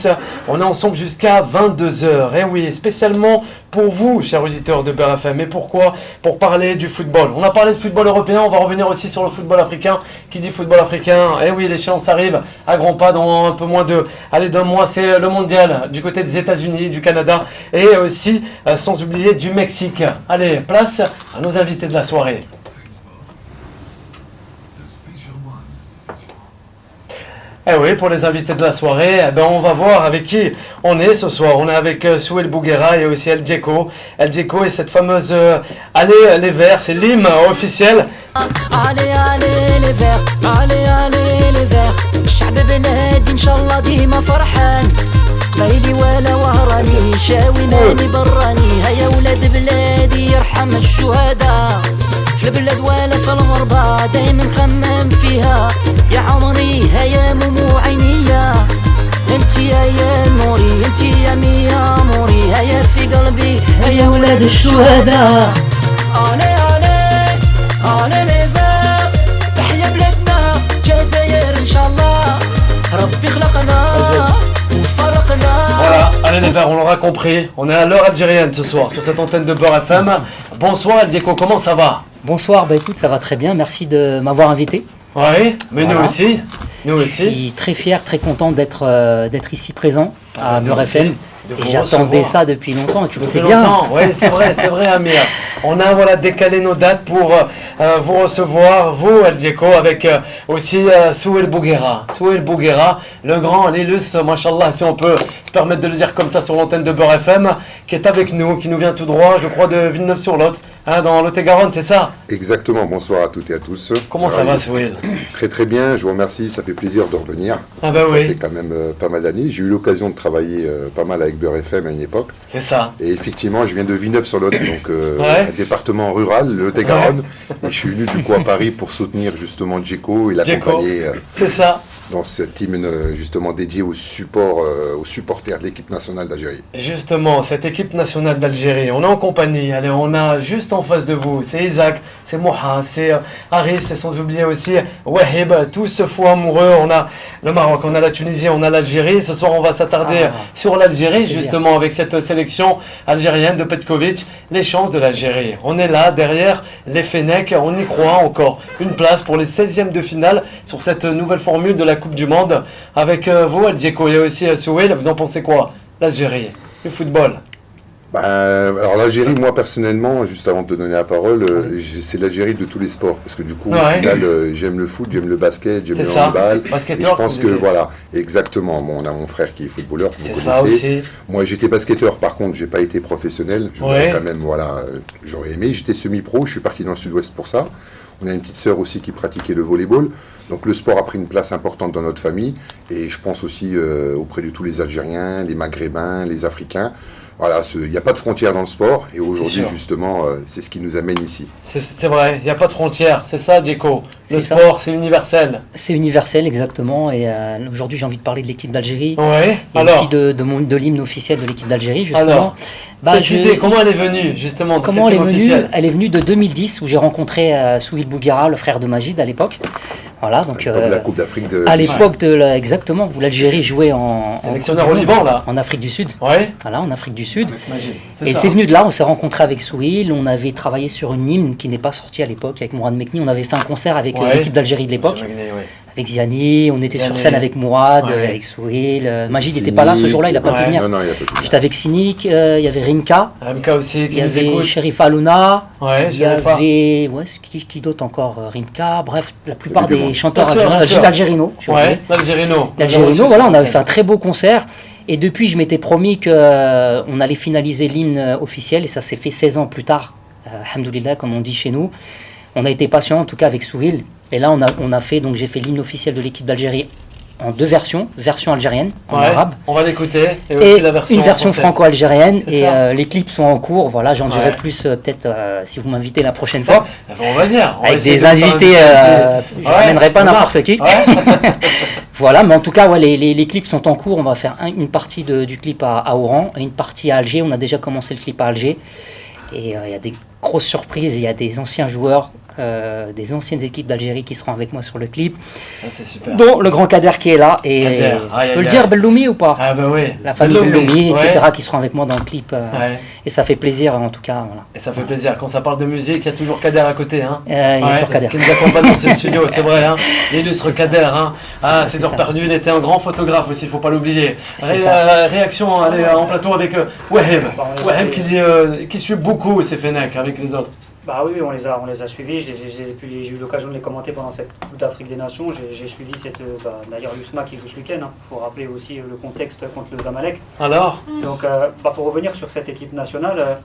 Nice. On est ensemble jusqu'à 22h. Et oui, spécialement pour vous, chers auditeurs de Beurre FM. Et pourquoi? Pour parler du football. On a parlé de football européen, on va revenir aussi sur le football africain. Qui dit football africain? Et oui, l'échéance arrive à grands pas dans un peu moins d'un mois. C'est le mondial du côté des États-Unis, du Canada et aussi, sans oublier, du Mexique. Allez, place à nos invités de la soirée. Eh oui, pour les invités de la soirée, on va voir avec qui on est ce soir. On est avec Souheil Bouguera et aussi El Djeko. El Djeko est cette fameuse Allez les Verts, c'est l'hymne officiel. Allez, allez les Verts, allez, allez les Verts. الشعب بلادي إن شاء الله ديما فرحان. ليلي ولا وهراني شاوي ماني براني. هيا ولاد بلادي يرحم الشهداء. في البلاد ولا في الغربة دايما خمم فيها. يا عمري هيا ممو عينيا. انتي يا نوري انتي يا ميا موري. هيا في قلبي هيا ولاد الشهداء. علي علي علي لي فير. تحيا بلادنا جزائر ان شاء الله. ربي خلقنا وفرقنا. Voilà, allez les Verts, on l'aura compris. On est à l'heure algérienne ce soir sur cette antenne de Beurre FM. Bonsoir El Djeko, comment ça va? Bonsoir, écoute, ça va très bien, merci de m'avoir invité. Oui, mais voilà. Nous aussi. Je suis très fier, très content d'être ici présent à Beurre FM. Et j'attendais ça depuis longtemps, tu le sais bien. Oui, c'est vrai Amir. On a décalé nos dates pour vous recevoir, vous El Djeko, avec aussi Souheil Bouguera. Souheil Bouguera, le grand, l'illustre, machallah, si on peut se permettre de le dire comme ça sur l'antenne de Beurre FM, qui est avec nous, qui nous vient tout droit, je crois, de Villeneuve-sur-Lot, dans Lot-et-Garonne, c'est ça? Exactement, bonsoir à toutes et à tous. Comment ça va, Souheil? Très très bien, je vous remercie, ça fait plaisir de revenir. Ça fait quand même pas mal d'années. J'ai eu l'occasion de travailler pas mal avec Beurre FM à une époque. C'est ça. Et effectivement, je viens de Villeneuve-sur-Lot, donc un département rural, le Lot-et-Garonne. Et je suis venu du coup à Paris pour soutenir justement Djeko et l'accompagner c'est ça. Dans cet hymne justement dédié au support, aux supporters de l'équipe nationale d'Algérie. Justement, cette équipe nationale d'Algérie, on est en compagnie. Allez, on a juste en face de vous, c'est Isaac, c'est Moha, c'est Haris, et sans oublier aussi Wahib, tous ce fou amoureux. On a le Maroc, on a la Tunisie, on a l'Algérie. Ce soir, on va s'attarder sur l'Algérie, justement, avec cette sélection algérienne de Petkovic. Les chances de l'Algérie. On est là, derrière les Fennecs, on y croit encore. Une place pour les 16e de finale sur cette nouvelle formule de la Coupe du Monde. Avec vous, El Djeko, et aussi Souheil, vous en pensez quoi? L'Algérie, le football. Alors l'Algérie, moi personnellement, juste avant de te donner la parole, c'est l'Algérie de tous les sports, parce que du coup, au final, j'aime le foot, j'aime le basket, j'aime le handball, et je pense que voilà, exactement. Bon, on a mon frère qui est footballeur, que vous connaissez. Ça aussi. Moi, j'étais basketteur, par contre, j'ai pas été professionnel. J'aurais quand même, voilà, j'aurais aimé. J'étais semi-pro, je suis parti dans le Sud-Ouest pour ça. On a une petite sœur aussi qui pratiquait le volleyball. Donc le sport a pris une place importante dans notre famille, et je pense aussi auprès de tous les Algériens, les Maghrébins, les Africains. Voilà, il n'y a pas de frontières dans le sport, et aujourd'hui justement, c'est ce qui nous amène ici. C'est vrai, il n'y a pas de frontières, c'est ça, Djeko. Le sport, c'est universel. C'est universel, exactement, et aujourd'hui j'ai envie de parler de l'équipe d'Algérie, et alors, aussi de l'hymne officiel de l'équipe d'Algérie, justement. Alors, cette idée, comment elle est venue, justement, de comment cette hymne officielle? Elle est venue de 2010, où j'ai rencontré Souheil Bouguera, le frère de Majid, à l'époque. Voilà, donc la Coupe d'Afrique de... À l'époque exactement, où l'Algérie jouait en sélectionneur au Liban, là. En Afrique du Sud. Ouais. Voilà, en Afrique du Sud. Et c'est venu de là, on s'est rencontré avec Souheil, on avait travaillé sur une hymne qui n'est pas sortie à l'époque avec Mourad Mekni, on avait fait un concert avec l'équipe d'Algérie de l'époque. Avec Ziani, on était sur scène avec Mourad, avec Souheil. Majid n'était pas là ce jour-là, il n'a pas pu venir. J'étais avec Sinik, il y avait Rimka. Rimka aussi, qui nous écoute. Il y avait Sherifa Alouna. Il y avait, qui d'autre encore? Rimka, bref, la plupart des chanteurs algériens. L'Algérino. L'Algérino, voilà, on avait fait un très beau concert. Et depuis, je m'étais promis qu'on allait finaliser l'hymne officiel, et ça s'est fait 16 ans plus tard, alhamdoulilah, comme on dit chez nous. On a été patient, en tout cas avec Souheil. Et là, on a fait, donc j'ai fait l'hymne officiel de l'équipe d'Algérie en deux versions, version algérienne, en arabe. On va l'écouter, et aussi la version une version française. Franco-algérienne, et les clips sont en cours, voilà, j'en dirai plus peut-être si vous m'invitez la prochaine fois. On va dire. Avec des invités, je n'amènerai pas n'importe qui. Voilà, mais en tout cas, les clips sont en cours, on va faire une partie du clip à Oran, et une partie à Alger, on a déjà commencé le clip à Alger, et il y a des grosses surprises, il y a des anciens joueurs, des anciennes équipes d'Algérie qui seront avec moi sur le clip. Ah, c'est super. Dont le grand Kader qui est là. Et Kader. je peux le dire, Belloumi ou pas? Ah bah oui. La famille Belloumi, etc. qui seront avec moi dans le clip. Et ça fait plaisir en tout cas. Voilà. Et ça fait plaisir. Quand ça parle de musique, il y a toujours Kader à côté. Hein. Il y a toujours Kader. Qui nous accompagne dans ce studio, c'est vrai. Hein. L'illustre Kader. Hein. Ah, 6 heures perdues, il était un grand photographe aussi, il ne faut pas l'oublier. Réaction en plateau avec Waheb. Waheb qui suit beaucoup ces Fenech avec les autres. Bah oui, on les a suivis. J'ai eu l'occasion de les commenter pendant cette Coupe d'Afrique des Nations. J'ai suivi d'ailleurs l'USMA qui joue ce week-end. Il faut rappeler aussi le contexte contre le Zamalek. Alors donc, pour revenir sur cette équipe nationale,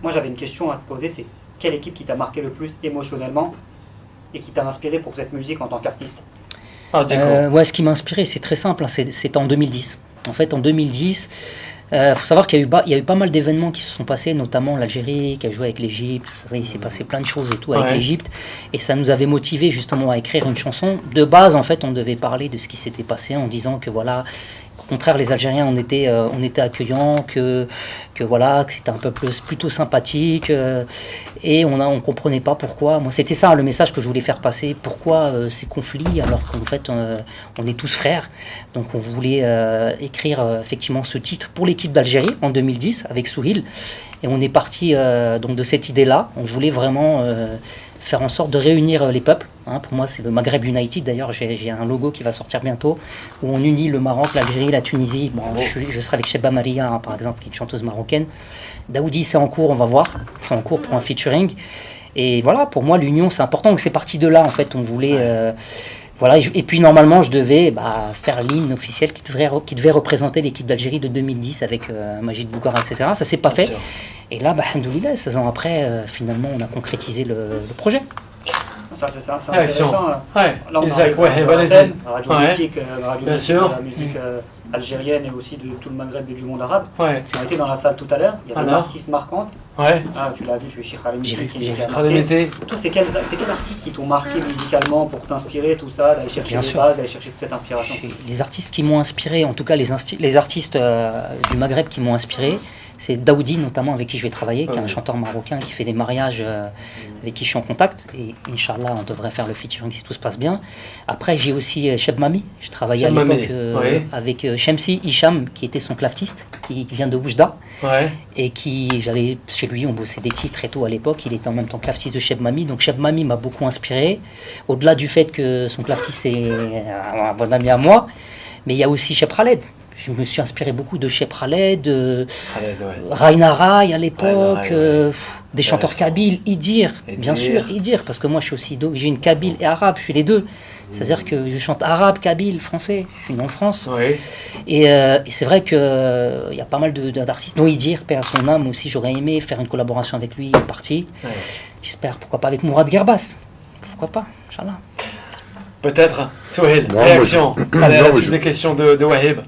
moi j'avais une question à te poser. C'est quelle équipe qui t'a marqué le plus émotionnellement et qui t'a inspiré pour cette musique en tant qu'artiste? Ce qui m'a inspiré, c'est très simple. C'était en 2010. En fait, en 2010... faut savoir qu'il y a eu pas mal d'événements qui se sont passés, notamment l'Algérie qui a joué avec l'Égypte. Vous savez, il s'est passé plein de choses et tout avec l'Égypte, et ça nous avait motivé justement à écrire une chanson. De base, en fait, on devait parler de ce qui s'était passé en disant que voilà, au contraire, les Algériens, on était accueillants, que c'était un peuple plutôt sympathique, et on comprenait pas pourquoi. Moi, c'était ça le message que je voulais faire passer. Pourquoi ces conflits alors qu'en fait on est tous frères. Donc on voulait écrire effectivement ce titre pour l'équipe d'Algérie en 2010 avec Souhil, et on est parti donc de cette idée-là. On voulait vraiment faire en sorte de réunir les peuples. Hein. Pour moi, c'est le Maghreb United. D'ailleurs, j'ai un logo qui va sortir bientôt, où on unit le Maroc, l'Algérie, la Tunisie. Bon, je serai avec Cheba Maria, hein, par exemple, qui est une chanteuse marocaine. Daoudi, c'est en cours, on va voir. C'est en cours pour un featuring. Et voilà, pour moi, l'union, c'est important. Donc, c'est parti de là, en fait. On voulait... et puis, normalement, je devais faire l'hymne officiel qui devait représenter l'équipe d'Algérie de 2010 avec Majid Boukhara, etc. Ça s'est pas fait. Sûr. Et là, alhamdoulilah, 16 ans après, finalement, on a concrétisé le projet. Ça, c'est intéressant. Là, on Isaac, Radio Mythique, radio de la musique algérienne et aussi de tout le Maghreb et du monde arabe. On était dans la salle tout à l'heure, il y avait une artiste marquante. Tu l'as vu, tu es Cheikh Khalimiti. Toi, c'est quels artistes qui t'ont marqué musicalement pour t'inspirer, tout ça, d'aller chercher les bases, d'aller chercher toute cette inspiration? Les artistes qui m'ont inspiré, en tout cas les artistes du Maghreb qui m'ont inspiré, c'est Daoudi notamment, avec qui je vais travailler, qui est un chanteur marocain qui fait des mariages avec qui je suis en contact, et Inch'Allah on devrait faire le featuring si tout se passe bien. Après j'ai aussi Cheb Mami, je travaillais à l'époque avec Shamsi Hicham qui était son clavetiste, qui vient de Oujda, et j'allais chez lui, on bossait des titres et tout à l'époque. Il était en même temps clavetiste de Cheb Mami, donc Cheb Mami m'a beaucoup inspiré, au-delà du fait que son clavetiste est un bon ami à moi, mais il y a aussi Cheb Khaled. Je me suis inspiré beaucoup de Cheb Khaled, de Raina Rai à l'époque, des chanteurs kabyles, Idir, bien sûr, Idir, parce que moi je suis aussi d'origine kabyle et arabe, je suis les deux. C'est-à-dire que je chante arabe, kabyle, français, je suis né en France. Et c'est vrai qu'il y a pas mal d'artistes, dont Idir, paix à son âme aussi, j'aurais aimé faire une collaboration avec lui, il est parti. J'espère, pourquoi pas avec Mourad Gerbas, pourquoi pas, Inch'Allah. Peut-être, Souhil, réaction. Allez, la suite des questions de Wahib.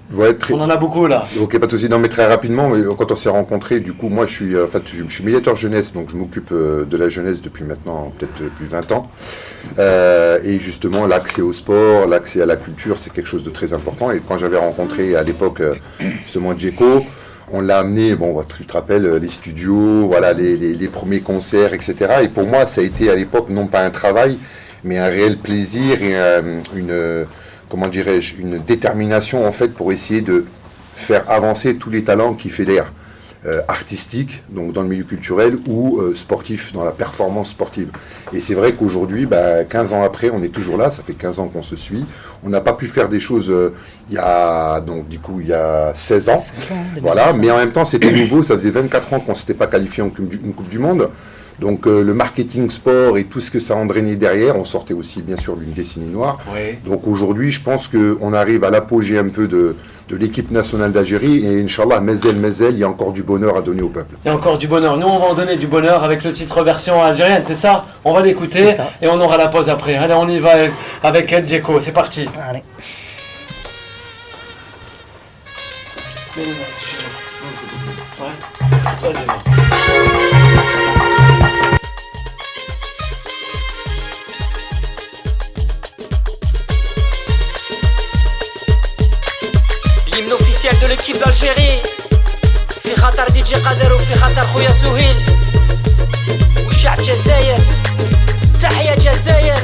On en a beaucoup là. Ok, pas de souci. Non, mais très rapidement, quand on s'est rencontrés, du coup, moi je suis médiateur jeunesse, donc je m'occupe de la jeunesse depuis maintenant peut-être plus 20 ans. Et justement, l'accès au sport, l'accès à la culture, c'est quelque chose de très important. Et quand j'avais rencontré à l'époque justement Djeko, on l'a amené, tu te rappelles, les studios, voilà, les premiers concerts, etc. Et pour moi, ça a été à l'époque non pas un travail, mais un réel plaisir et une détermination en fait pour essayer de faire avancer tous les talents qui fédèrent, artistiques, donc dans le milieu culturel, ou sportif, dans la performance sportive. Et c'est vrai qu'aujourd'hui, 15 ans après, on est toujours là, ça fait 15 ans qu'on se suit. On n'a pas pu faire des choses il y a 16 ans, voilà, mais en même temps c'était nouveau, ça faisait 24 ans qu'on ne s'était pas qualifié en Coupe du Monde. Donc le marketing sport et tout ce que ça entraînait derrière, on sortait aussi bien sûr d'une décennie noire. Donc aujourd'hui, je pense qu'on arrive à l'apogée un peu de l'équipe nationale d'Algérie, et Inch'Allah, Mezel, il y a encore du bonheur à donner au peuple. Il y a encore du bonheur. Nous, on va en donner du bonheur avec le titre version algérienne, c'est ça? On va l'écouter et on aura la pause après. Allez, on y va avec El Djeko, c'est parti. Allez. L'hymne officiel de l'équipe d'Algérie. في خطر DJ قادر وفي خطر خويا سهيل والشعب الجزائر. تحيا جزائر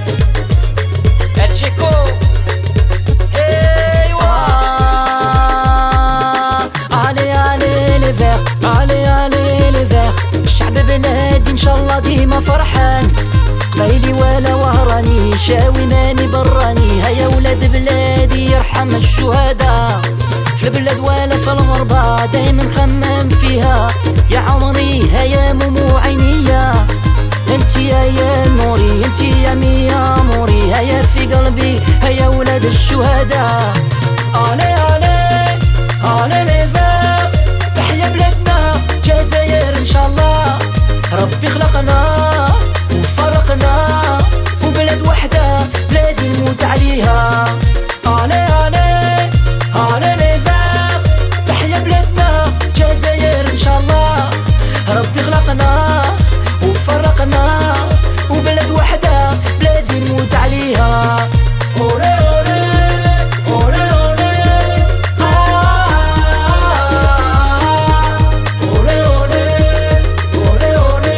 الجيكو ايوا علي علي لي فيغ علي علي لي فيغ الشعب بلادي ان شاء الله ديما فرحان قبيلي ولا وهراني شاوي ماني براني هيا ولاد بلادي يرحم الشهداء في البلاد ولا في المرضى دايما خمم فيها يا عمري هيا ممو عينيا انتي يا نوري انتي يا ميا موري هيا في قلبي هيا ولاد الشهداء علي علي علي لي فيغ تحيا بلادنا جزائر ان شاء الله ربي خلقنا وفرقنا وبلاد وحدة بلادي نموت عليها علي علي علي لي فيغ تحيا بلادنا جزائر ان شاء الله ربي خلقنا وفرقنا وبلاد وحدة بلادي نموت عليها أولي أولي أولي أولي أولي أولي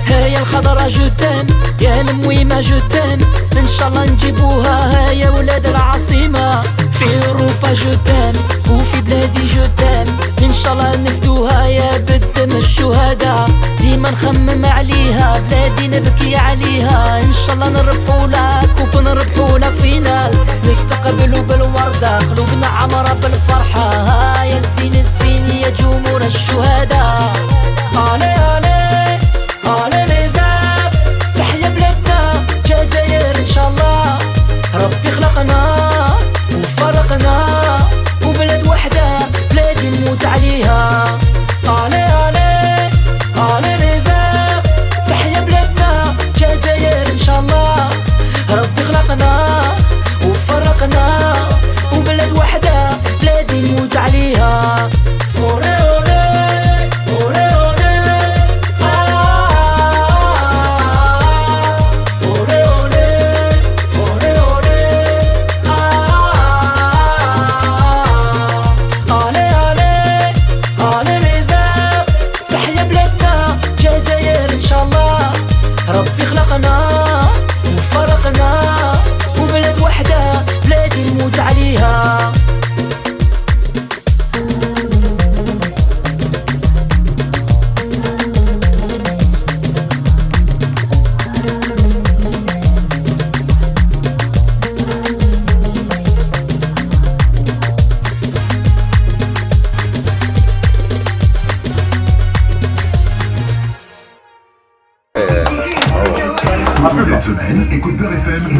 هيا الخضرا جوتام يا المويمة جوتام ان شاء الله نجيبوها هيا ولاد العاصمة في اوروبا جوتام وفي بلادي جوتام ان شاء الله نفدوها يا بالدم الشهداء ديما نخمم عليها بلادي نبكي عليها ان شاء الله نربحوا لها كوب نربحوا لها فينال نستقبلوا بالوردة قلوبنا عمرة بالفرحة هيا الزين الزين يا جمهور الشهداء علي علي علي لي فيغ تحيا بلادنا جزائر ان شاء الله ربي خلقنا وفرقنا وبلاد وحدة بلادي نموت عليها علي علي علي لي فيغ تحيا بلادنا جزائر ان شاء الله ربي خلقنا وفرقنا وبلاد وحدة بلادي نموت عليها أولي أولي أولي ربي خلقنا وفرقنا وبلاد وحدة بلادي نموت عليها Cette semaine, écoute Beurre FM.